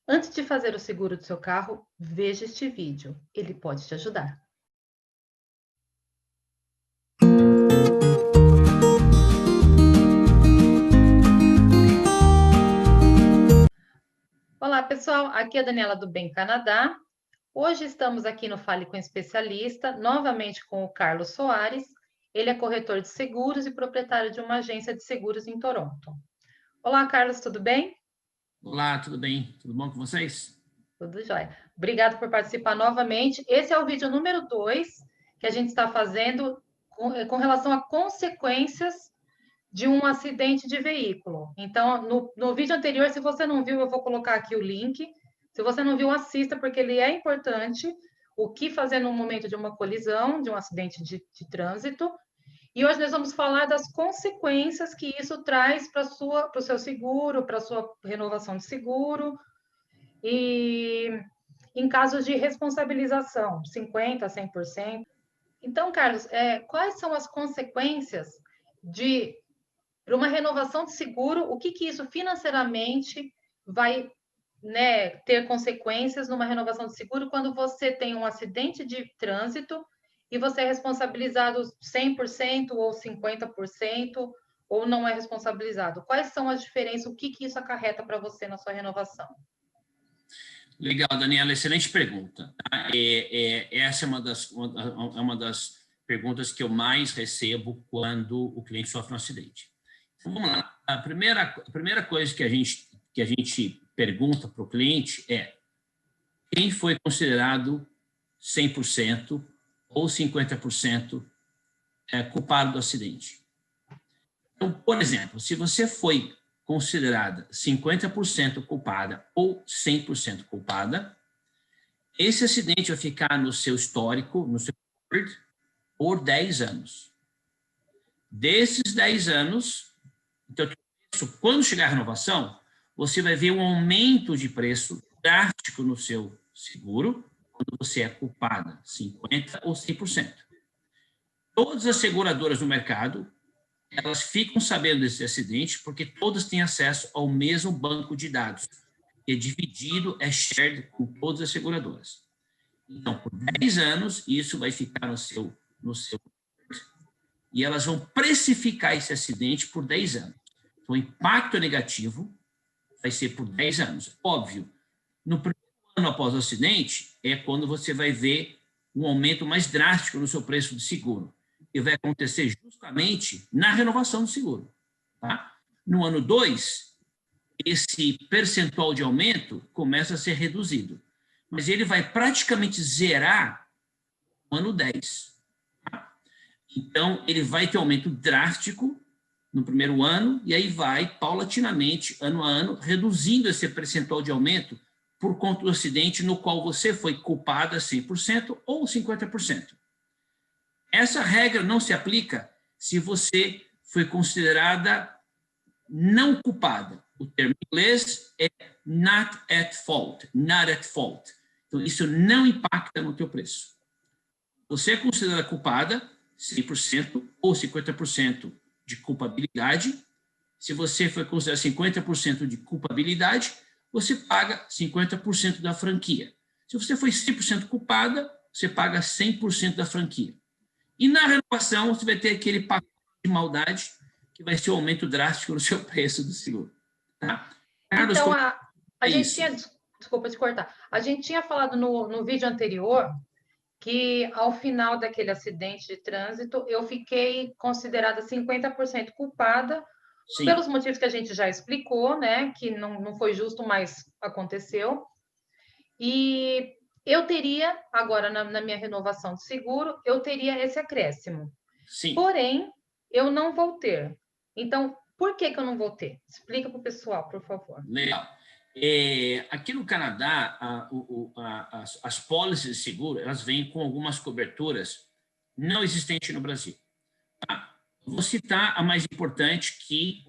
Antes de fazer o seguro do seu carro, veja este vídeo. Ele pode te ajudar. Olá, pessoal. Aqui é a Daniela do Bem Canadá. Hoje estamos aqui no Fale com Especialista, novamente com o Carlos Soares. Ele é corretor de seguros e proprietário de uma agência de seguros em Toronto. Olá, Carlos, tudo bem? Olá, tudo bem? Tudo bom com vocês? Tudo jóia. Obrigado por participar novamente. Esse é o vídeo número 2 que a gente está fazendo com relação a consequências de um acidente de veículo. Então, no vídeo anterior, se você não viu, eu vou colocar aqui o link. Se você não viu, assista, porque ele é importante. O que fazer no momento de uma colisão, de um acidente de trânsito. E hoje nós vamos falar das consequências que isso traz para o seu seguro, para a sua renovação de seguro. E em casos de responsabilização, 50% a 100%. Então, Carlos, quais são as consequências de para uma renovação de seguro, o que isso financeiramente vai, né, ter consequências numa renovação de seguro quando você tem um acidente de trânsito e você é responsabilizado 100% ou 50% ou não é responsabilizado? Quais são as diferenças? O que isso acarreta para você na sua renovação? Legal, Daniela, excelente pergunta. Tá? Essa é uma das perguntas que eu mais recebo quando o cliente sofre um acidente. Então, vamos lá. A primeira coisa que a gente pergunta para o cliente é quem foi considerado 100% ou 50% culpado do acidente. Então, por exemplo, se você foi considerada 50% culpada ou 100% culpada, esse acidente vai ficar no seu histórico, no seu record, por 10 anos. Desses 10 anos, então, quando chegar a renovação, você vai ver um aumento de preço drástico no seu seguro, quando você é culpada, 50% ou 100%. Todas as seguradoras do mercado, elas ficam sabendo desse acidente porque todas têm acesso ao mesmo banco de dados, que é dividido, é shared com todas as seguradoras. Então, por 10 anos, isso vai ficar no seu e elas vão precificar esse acidente por 10 anos. Então, o impacto negativo vai ser por 10 anos. Óbvio, no primeiro ano após o acidente é quando você vai ver um aumento mais drástico no seu preço de seguro, que vai acontecer justamente na renovação do seguro. Tá? No ano 2, esse percentual de aumento começa a ser reduzido, mas ele vai praticamente zerar no ano 10. Tá? Então, ele vai ter um aumento drástico no primeiro ano, e aí vai, paulatinamente, ano a ano, reduzindo esse percentual de aumento por conta do acidente no qual você foi culpada 100% ou 50%. Essa regra não se aplica se você foi considerada não culpada. O termo em inglês é not at fault, not at fault. Então, isso não impacta no teu preço. Você é considerada culpada, 100% ou 50% de culpabilidade. Se você foi considerado 50% de culpabilidade, você paga 50% da franquia. Se você foi 100% culpada, você paga 100% da franquia. E na renovação, você vai ter aquele pacote de maldade, que vai ser um aumento drástico no seu preço do seguro. Tá? Carlos, Então, como a é gente isso? tinha, desculpa te cortar, a gente tinha falado no vídeo anterior que ao final daquele acidente de trânsito, eu fiquei considerada 50% culpada, Sim. pelos motivos que a gente já explicou, né? Que não foi justo, mas aconteceu. E eu teria, agora na minha renovação de seguro, eu teria esse acréscimo. Sim. Porém, eu não vou ter. Então, por que eu não vou ter? Explica para o pessoal, por favor. Legal. Aqui no Canadá, as pólices de seguro, elas vêm com algumas coberturas não existentes no Brasil. Tá? Vou citar a mais importante que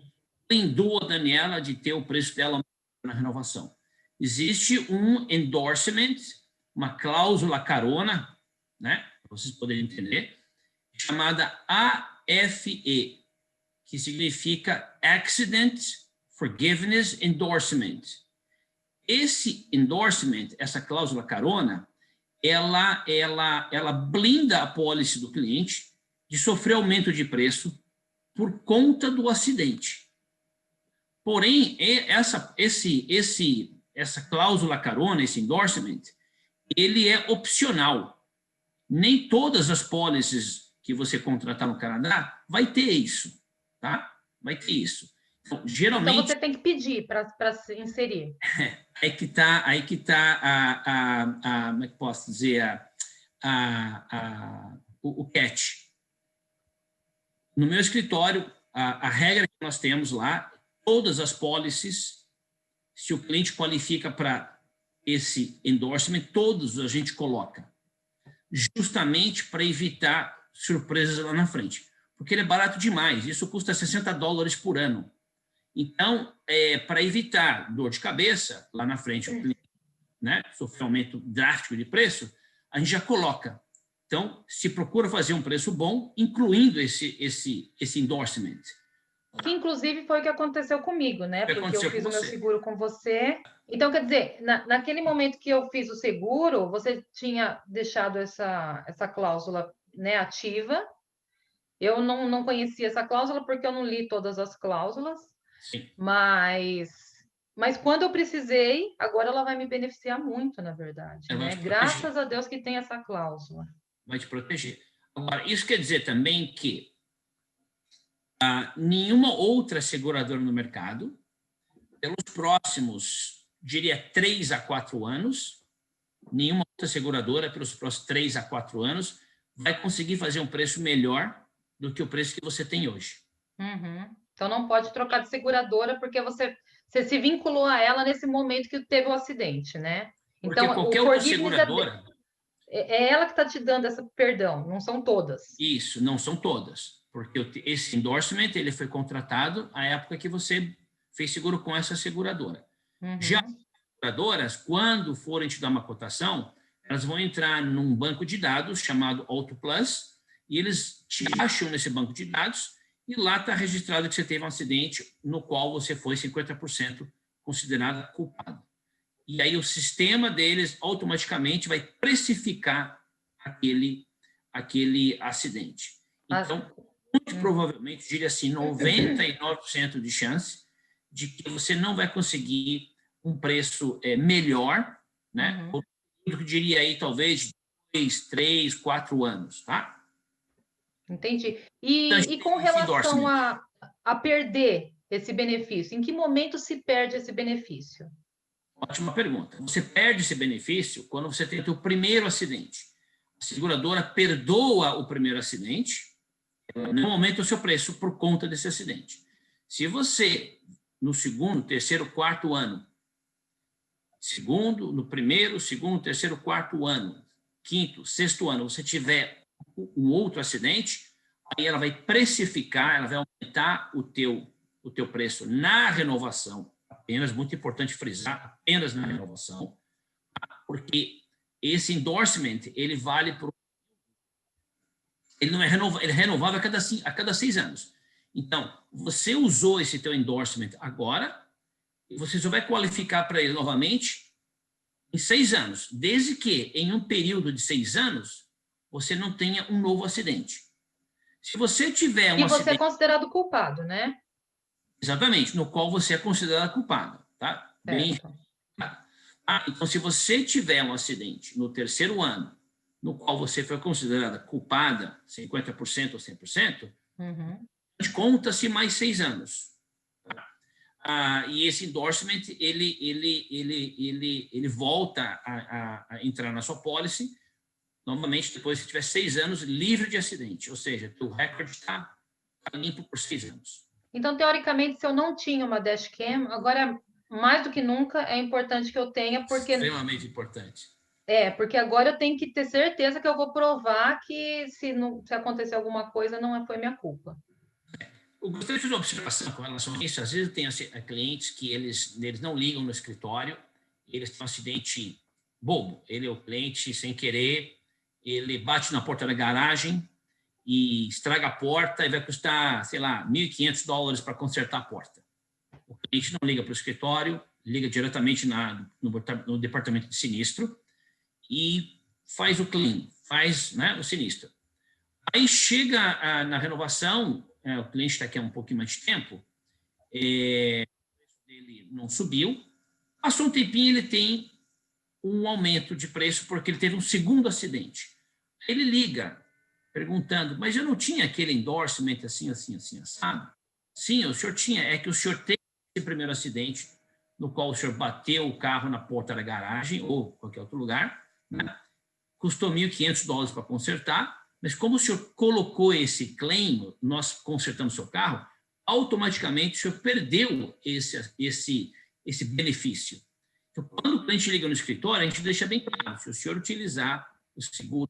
prendeu a Daniela de ter o preço dela na renovação. Existe um endorsement, uma cláusula carona, né, para vocês poderem entender, chamada AFE, que significa Accident Forgiveness Endorsement. esse endorsement, essa cláusula carona, ela blinda a pólice do cliente de sofrer aumento de preço por conta do acidente. Porém, essa cláusula carona, esse endorsement, ele é opcional. Nem todas as pólices que você contratar no Canadá vai ter isso, tá? Vai ter isso. Então, geralmente... Então, você tem que pedir para se inserir. Aí que tá como é que posso dizer, o catch. No meu escritório, a regra que nós temos lá, todas as policies, se o cliente qualifica para esse endorsement, todos a gente coloca, justamente para evitar surpresas lá na frente, porque ele é barato demais, isso custa $60 por ano. Então, para evitar dor de cabeça lá na frente, o cliente, né, sofrer um aumento drástico de preço, a gente já coloca. Então, se procura fazer um preço bom, incluindo esse endorsement. Que, inclusive, foi o que aconteceu comigo, né? Porque eu fiz o meu seguro com você. Então, quer dizer, naquele momento que eu fiz o seguro, você tinha deixado essa cláusula, né, ativa. Eu não conhecia essa cláusula porque eu não li todas as cláusulas. Sim. Mas quando eu precisei, agora ela vai me beneficiar muito, na verdade, né? Graças a Deus que tem essa cláusula. Vai te proteger. Agora, isso quer dizer também que nenhuma outra seguradora no mercado, pelos próximos, diria, 3 a 4 anos, nenhuma outra seguradora, pelos próximos 3 a 4 anos, vai conseguir fazer um preço melhor do que o preço que você tem hoje. Uhum. Então, não pode trocar de seguradora porque você se vinculou a ela nesse momento que teve o acidente, né? Porque então, qualquer outra seguradora... É ela que está te dando esse perdão, não são todas. Isso, não são todas. Porque esse endorsement ele foi contratado à época que você fez seguro com essa seguradora. Uhum. Já as seguradoras, quando forem te dar uma cotação, elas vão entrar num banco de dados chamado Auto Plus e eles te acham nesse banco de dados e lá está registrado que você teve um acidente no qual você foi 50% considerado culpado. E aí o sistema deles automaticamente vai precificar aquele acidente. Então, muito provavelmente, diria assim, 99% de chance de que você não vai conseguir um preço melhor, né? Eu diria aí, talvez, 2, 3, 4 anos, tá? Entendi. E com relação a perder esse benefício, em que momento se perde esse benefício? Ótima pergunta. Você perde esse benefício quando você tem o seu primeiro acidente. A seguradora perdoa o primeiro acidente, não aumenta o seu preço por conta desse acidente. Se você, no segundo, terceiro, quarto ano, no primeiro, segundo, terceiro, quarto ano, quinto, sexto ano, você tiver um outro acidente, aí ela vai precificar, ela vai aumentar o teu preço na renovação, apenas, muito importante frisar, apenas na renovação, porque esse endorsement, ele vale por... Ele não é renovável, ele é renovável a cada 6 anos. Então, você usou esse teu endorsement agora, e você só vai qualificar para ele novamente em 6 anos, desde que em um período de 6 anos, você não tenha um novo acidente. Se você tiver um acidente... E você é considerado culpado, né? Exatamente, no qual você é considerado culpado, tá? Bem... então, se você tiver um acidente no terceiro ano, no qual você foi considerada culpada, 50% ou 100%, conta-se mais 6 anos. E esse endorsement, ele volta a entrar na sua policy, novamente, depois que tiver 6 anos livre de acidente, ou seja, o recorde está limpo por 6 anos. Então, teoricamente, se eu não tinha uma dashcam, agora, mais do que nunca, é importante que eu tenha, porque... Extremamente importante. Porque agora eu tenho que ter certeza que eu vou provar que se acontecer alguma coisa, não foi minha culpa. Eu gostaria de fazer uma observação com relação a isso. Às vezes tem clientes que eles não ligam no escritório, eles têm um acidente bobo. O cliente, sem querer, ele bate na porta da garagem e estraga a porta e vai custar, sei lá, $1.500 para consertar a porta. O cliente não liga para o escritório, liga diretamente no departamento de sinistro e faz o claim, faz, né, o sinistro. Aí chega na renovação, o cliente está aqui há um pouquinho mais de tempo, ele não subiu, passou um tempinho, ele tem um aumento de preço porque ele teve um segundo acidente. Ele liga perguntando, mas eu não tinha aquele endorsement assim, assim, assim, assado? Sim, o senhor tinha, é que o senhor teve esse primeiro acidente no qual o senhor bateu o carro na porta da garagem ou qualquer outro lugar, né? Custou $1.500 para consertar, mas como o senhor colocou esse claim, nós consertamos seu carro, automaticamente o senhor perdeu esse benefício. Então, quando o cliente liga no escritório, a gente deixa bem claro, se o senhor utilizar o seguro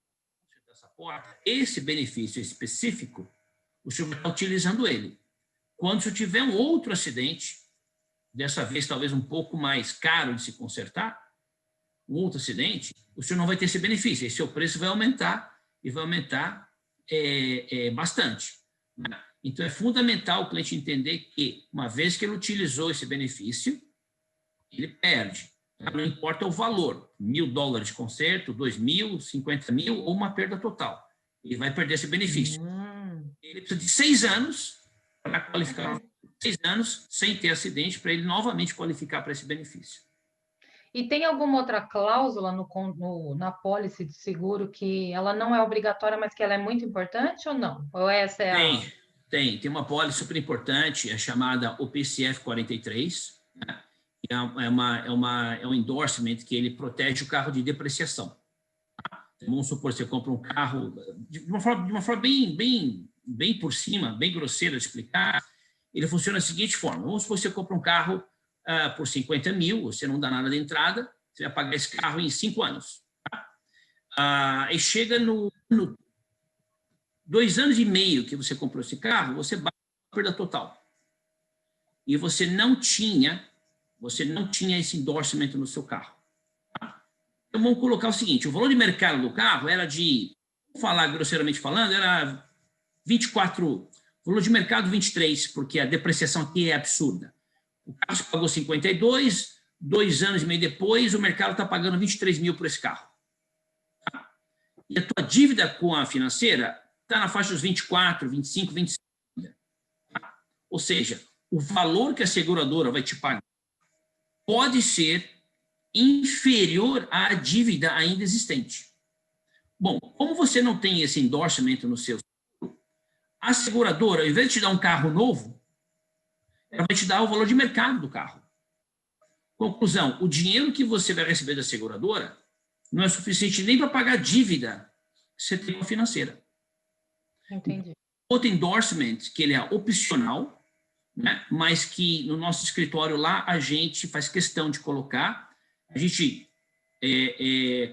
dessa porta, esse benefício específico, o senhor vai estar utilizando ele. Quando o senhor tiver um outro acidente, dessa vez talvez um pouco mais caro de se consertar, um outro acidente, o senhor não vai ter esse benefício, aí seu preço vai aumentar, e vai aumentar bastante. Né? Então, é fundamental o cliente entender que, uma vez que ele utilizou esse benefício, ele perde. Não importa o valor, $1.000 de conserto, 2.000, 50.000 ou uma perda total. Ele vai perder esse benefício. Ele precisa de 6 anos para qualificar, 6 anos sem ter acidente, para ele novamente qualificar para esse benefício. E tem alguma outra cláusula na pólice de seguro que ela não é obrigatória, mas que ela é muito importante ou não? Ou essa é a... Tem uma pólice super importante, é chamada OPCF 43, né? É um endorsement que ele protege o carro de depreciação. Então, vamos supor que você compra um carro de uma forma bem por cima, bem grosseira de explicar. Ele funciona da seguinte forma: vamos supor que você compra um carro por 50 mil, você não dá nada de entrada, você vai pagar esse carro em 5 anos. Tá? E chega no 2 anos e meio que você comprou esse carro, você bate a perda total. E você não tinha esse endorsement no seu carro. Tá? Então, vamos colocar o seguinte: o valor de mercado do carro era de, vamos falar grosseiramente falando, era 24, valor de mercado 23, porque a depreciação aqui é absurda. O carro se pagou 52, 2 anos e meio depois, o mercado está pagando 23 mil por esse carro. Tá? E a tua dívida com a financeira está na faixa dos 24, 25, 25. Tá? Ou seja, o valor que a seguradora vai te pagar pode ser inferior à dívida ainda existente. Bom, como você não tem esse endorsement no seu seguro, a seguradora, ao invés de te dar um carro novo, ela vai te dar o valor de mercado do carro. Conclusão: o dinheiro que você vai receber da seguradora não é suficiente nem para pagar a dívida que você tem com a financeira. Entendi. Outro endorsement, que ele é opcional, né, mas que no nosso escritório lá a gente faz questão de colocar, a gente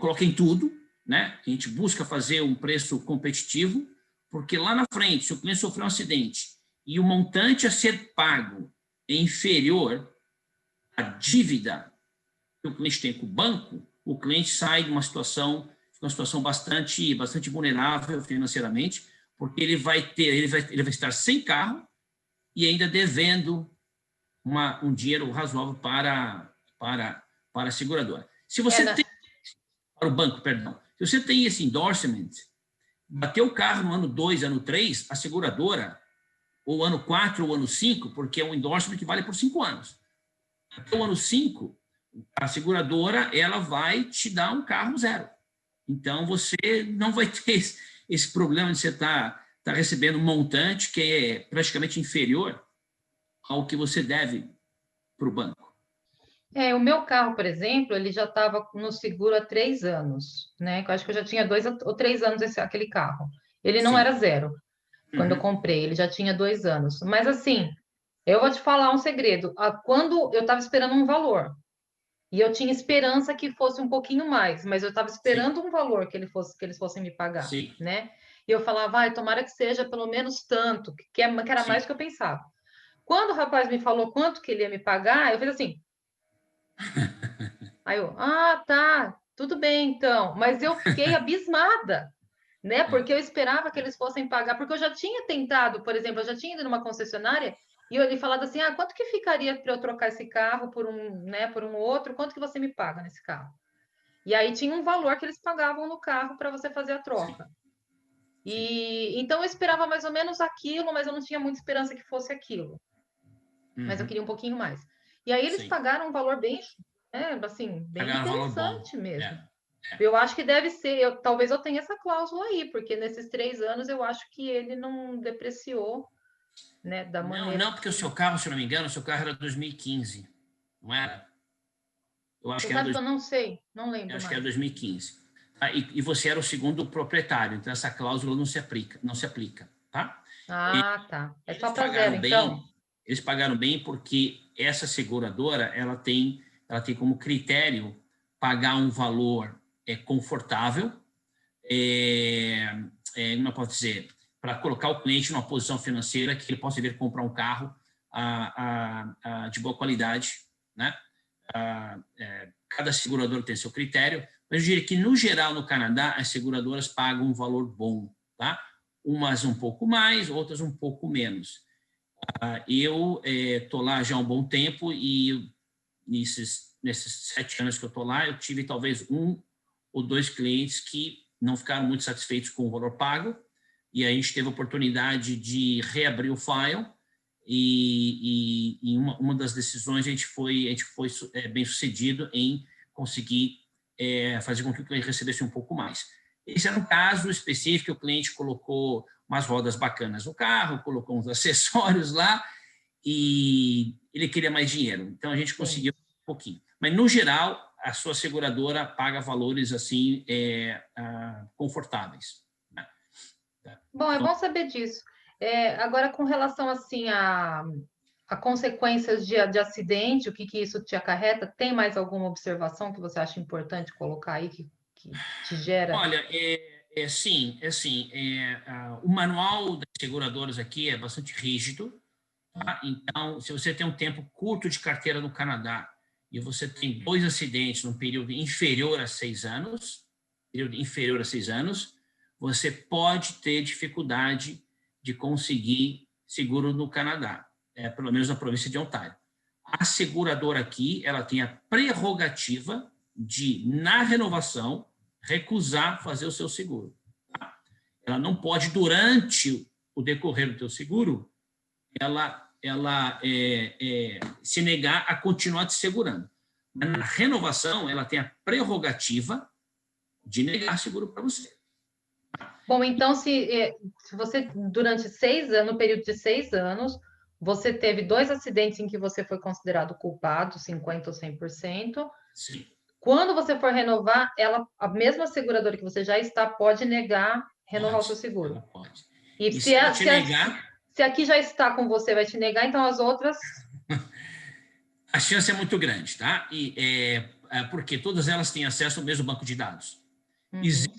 coloca em tudo, né, a gente busca fazer um preço competitivo, porque lá na frente, se o cliente sofrer um acidente e o montante a ser pago é inferior à dívida que o cliente tem com o banco, o cliente sai de uma situação bastante vulnerável financeiramente, porque ele vai estar sem carro e ainda devendo um dinheiro razoável para a seguradora. Se você tem para o banco, perdão. Se você tem esse endorsement, bateu o carro no ano 2, ano 3, a seguradora, ou ano 4 ou ano 5, porque é um endorsement que vale por 5 anos. Até o ano 5, a seguradora ela vai te dar um carro zero. Então, você não vai ter esse problema de você estar recebendo um montante que é praticamente inferior ao que você deve para o banco. O meu carro, por exemplo, ele já estava no seguro há 3 anos, né? Eu acho que eu já tinha 2 ou 3 anos aquele carro. Ele não era zero quando eu comprei, ele já tinha 2 anos. Mas assim, eu vou te falar um segredo. Quando eu estava esperando um valor, e eu tinha esperança que fosse um pouquinho mais, mas eu estava esperando um valor que eles fossem me pagar, né? E eu falava, tomara que seja pelo menos tanto, que era mais do que eu pensava. Quando o rapaz me falou quanto que ele ia me pagar, eu fiz assim. Aí eu, tá, tudo bem então. Mas eu fiquei abismada, né? Porque eu esperava que eles fossem pagar, porque eu já tinha tentado, por exemplo, eu já tinha ido numa concessionária e ele falava assim, quanto que ficaria para eu trocar esse carro por um outro? Quanto que você me paga nesse carro? E aí tinha um valor que eles pagavam no carro para você fazer a troca. E então eu esperava mais ou menos aquilo, mas eu não tinha muita esperança que fosse aquilo. Mas eu queria um pouquinho mais. E aí eles pagaram um valor bem, assim, bem Pagaram um valor bom. interessante mesmo. Eu acho que deve ser, talvez eu tenha essa cláusula aí, porque nesses 3 anos eu acho que ele não depreciou, né, da maneira. Não, porque o seu carro, se eu não me engano, o seu carro era 2015, não era? Eu acho que era que eu não sei, não lembro eu acho mais. que era 2015. E você era o segundo proprietário, então essa cláusula não se aplica, tá? Tá. É só para zero, então. Eles pagaram bem porque essa seguradora, ela tem como critério pagar um valor confortável, como eu posso dizer, para colocar o cliente numa posição financeira que ele possa vir comprar um carro de boa qualidade, né? Cada seguradora tem seu critério, mas eu diria que, no geral, no Canadá, as seguradoras pagam um valor bom, tá? Umas um pouco mais, outras um pouco menos. Eu estou lá já há um bom tempo e nesses 7 anos que eu estou lá, eu tive talvez 1 ou 2 clientes que não ficaram muito satisfeitos com o valor pago, e aí a gente teve a oportunidade de reabrir o file, e em uma das decisões a gente foi bem sucedido em conseguir fazer com que o cliente recebesse um pouco mais. Esse era um caso específico, o cliente colocou umas rodas bacanas no carro, colocou uns acessórios lá, e ele queria mais dinheiro. Então a gente conseguiu um pouquinho. Mas, no geral, a sua seguradora paga valores assim confortáveis. Né? Bom, é bom saber disso. Agora, com relação assim a consequências de acidente, o que isso te acarreta, tem mais alguma observação que você acha importante colocar aí que te gera? Olha, sim, o manual das seguradoras aqui é bastante rígido, tá? Então, se você tem um tempo curto de carteira no Canadá e você tem 2 acidentes num período inferior a 6 anos, você pode ter dificuldade de conseguir seguro no Canadá, pelo menos na província de Ontário. A seguradora aqui, ela tem a prerrogativa de, na renovação, recusar fazer o seu seguro. Tá? Ela não pode, durante o decorrer do teu seguro, ela se negar a continuar te segurando. Mas, na renovação, ela tem a prerrogativa de negar seguro para você. Bom, então, se você, durante 6 anos, no período de 6 anos, você teve 2 acidentes em que você foi considerado culpado, 50% ou 100%. Sim. Quando você for renovar, a mesma seguradora que você já está pode negar renovar o seu seguro. Ela pode. E se ela te negar, se aqui já está com você, vai te negar, então as outras... A chance é muito grande, tá? Porque todas elas têm acesso ao mesmo banco de dados. Existem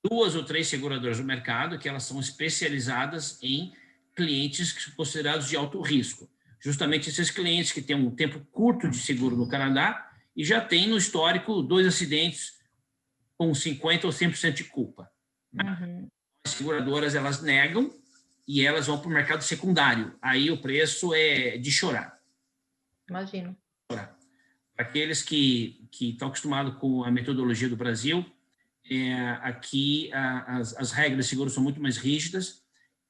2 ou 3 seguradoras no mercado que elas são especializadas em clientes que são considerados de alto risco. Justamente esses clientes que têm um tempo curto de seguro no Canadá e já têm no histórico 2 acidentes com 50% ou 100% de culpa. As seguradoras, elas negam e elas vão para o mercado secundário. Aí o preço é de chorar. Imagino. Para aqueles que estão acostumados com a metodologia do Brasil, aqui as regras de seguro são muito mais rígidas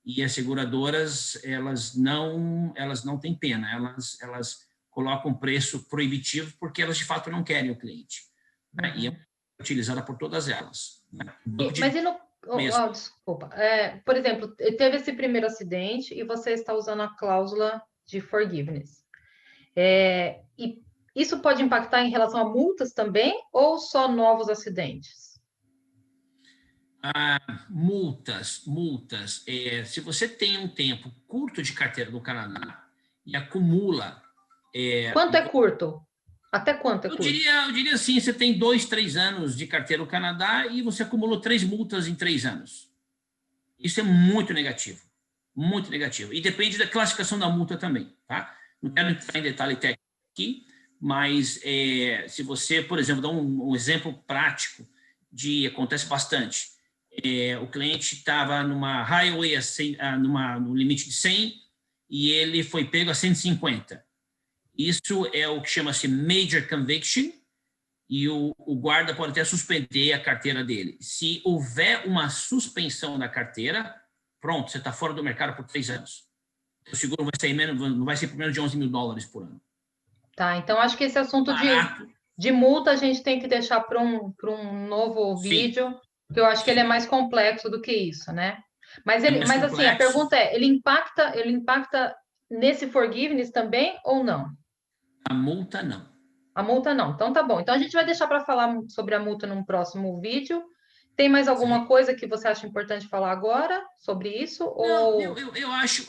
e as seguradoras, elas não têm pena, elas colocam preço proibitivo porque elas, de fato, não querem o cliente. Né? E é utilizada por todas elas. Né? Mas e no... desculpa. Por exemplo, teve esse primeiro acidente e você está usando a cláusula de forgiveness. E isso pode impactar em relação a multas também ou só novos acidentes? Multas. Se você tem um tempo curto de carteira no Canadá e acumula... Quanto é curto? Até quanto é curto? Eu diria assim, você tem 2, 3 anos de carteira no Canadá e você acumulou 3 multas em 3 anos. Isso é muito negativo. Muito negativo. E depende da classificação da multa também, tá? Não quero entrar em detalhe técnico aqui, mas se você, por exemplo, dá um exemplo prático acontece bastante. O cliente estava numa highway no limite de 100 e ele foi pego a 150. Isso é o que chama-se major conviction, e o guarda pode até suspender a carteira dele. Se houver uma suspensão da carteira, pronto, você está fora do mercado por 3 anos. O seguro não vai ser por menos de $11.000 por ano. Tá, então acho que esse assunto de multa a gente tem que deixar para um novo vídeo, porque eu acho que ele é mais complexo do que isso, né? Mas assim, a pergunta é, ele impacta nesse forgiveness também ou não? A multa não. A multa não. Então tá bom. Então a gente vai deixar para falar sobre a multa num próximo vídeo. Tem mais alguma coisa que você acha importante falar agora sobre isso? Não, eu acho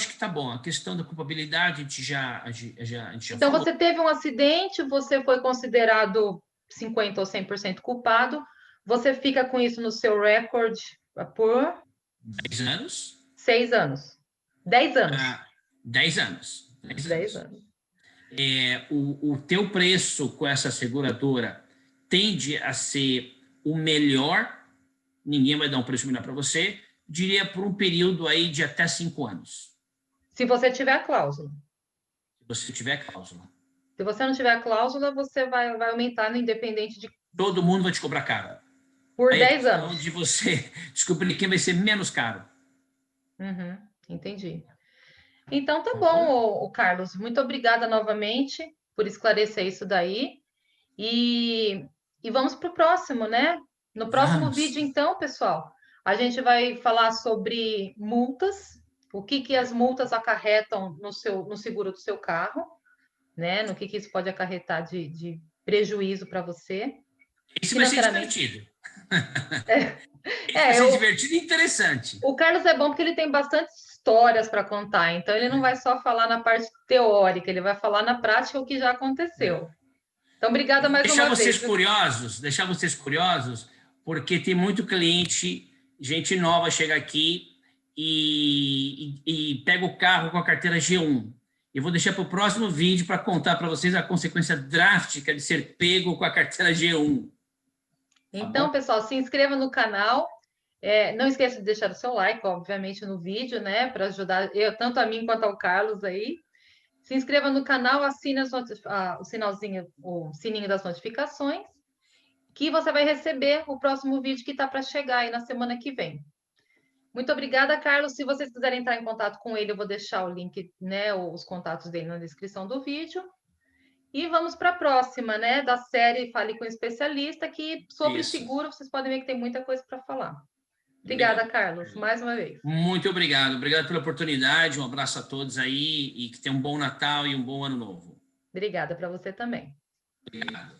que tá bom. A questão da culpabilidade a gente já então, falou. você teve um acidente, você foi considerado 50% ou 100% culpado, você fica com isso no seu recorde por 10 anos. 6 anos. 10 anos. 10 anos. 10 anos. O teu preço com essa seguradora tende a ser o melhor, ninguém vai dar um preço melhor para você, diria por um período aí de até 5 anos. Se você tiver a cláusula. Se você tiver cláusula. Se você não tiver a cláusula, você vai aumentar no independente de... Todo mundo vai te cobrar caro. Por aí 10 anos. De você descobrir quem vai ser menos caro. Entendi. Então tá bom, Carlos. Muito obrigada novamente por esclarecer isso daí. E vamos para o próximo, né? No próximo vídeo, então, pessoal, a gente vai falar sobre multas, o que as multas acarretam no seguro do seu carro, né? No que isso pode acarretar de prejuízo para você. Isso vai ser divertido. Vai ser divertido e interessante. O Carlos é bom porque ele tem bastante histórias para contar, então ele não vai só falar na parte teórica, ele vai falar na prática o que já aconteceu. Então, obrigada mais uma vez. Deixar vocês curiosos, porque tem muito cliente, gente nova chega aqui e pega o carro com a carteira G1. Eu vou deixar para o próximo vídeo para contar para vocês a consequência drástica de ser pego com a carteira G1. Então, pessoal, se inscreva no canal. Não esqueça de deixar o seu like, obviamente, no vídeo, né? Para ajudar tanto a mim quanto ao Carlos aí. Se inscreva no canal, assine o sininho das notificações, que você vai receber o próximo vídeo que está para chegar aí na semana que vem. Muito obrigada, Carlos. Se vocês quiserem entrar em contato com ele, eu vou deixar o link, né, os contatos dele na descrição do vídeo. E vamos para a próxima, né, da série Fale com o Especialista, que sobre seguro vocês podem ver que tem muita coisa para falar. Obrigada, Carlos, mais uma vez. Muito obrigado. Obrigado pela oportunidade. Um abraço a todos aí e que tenham um bom Natal e um bom Ano Novo. Obrigada para você também. Obrigado.